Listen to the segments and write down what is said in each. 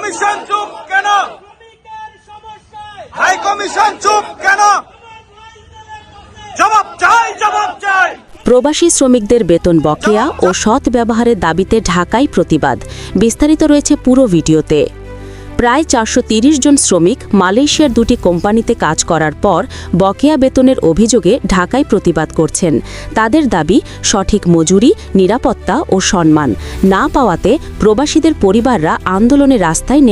Commission চুপ কেন? High commission চুপ কেন? জবাব চাই, জবাব চাই। প্রবাসী শ্রমিকদের বেতন বকেয়া ও সৎ ব্যবহারের দাবিতে ঢাকায় প্রতিবাদ। বিস্তারিত রয়েছে পুরো ভিডিওতে। প্রায় 430 জন শ্রমিক মালয়েশিয়ার দুটি কোম্পানিতে কাজ করার পর বকেয়া বেতনের অভিযোগে ঢাকায় প্রতিবাদ করছেন। তাদের দাবি সঠিক মজুরি, নিরাপত্তা ও সম্মান না পাওয়াতে প্রবাসীদের পরিবাররা আন্দোলনের রাস্তায়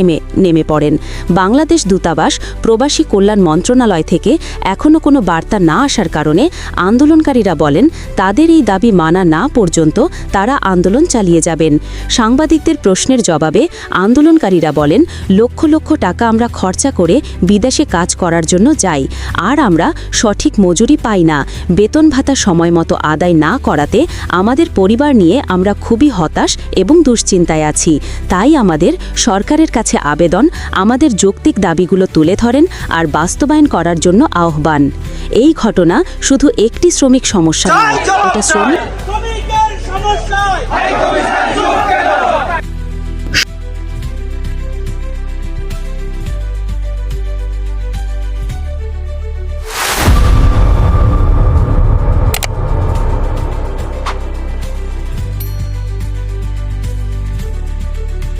নেমে পড়েন। বাংলাদেশ দূতাবাস, প্রবাসী কল্যাণ মন্ত্রণালয় থেকে এখনও কোনো বার্তা না আসার কারণে আন্দোলনকারীরা বলেন তাদের এই দাবি মানা না পর্যন্ত তারা আন্দোলন চালিয়ে যাবেন। সাংবাদিকদের প্রশ্নের জবাবে আন্দোলনকারীরা বলেন, লক্ষ লক্ষ টাকা আমরা খরচা করে বিদেশে কাজ করার জন্য যাই, আর আমরা সঠিক মজুরি পাই না। বেতন ভাতা সময় মতো আদায় না করাতে আমাদের পরিবার নিয়ে আমরা খুবই হতাশ এবং দুশ্চিন্তায় আছি। তাই আমাদের সরকারের কাছে আবেদন, আমাদের যৌক্তিক দাবিগুলো তুলে ধরেন আর বাস্তবায়ন করার জন্য আহ্বান। এই ঘটনা শুধু একটি শ্রমিক সমস্যা নয়, এটা শ্রমিক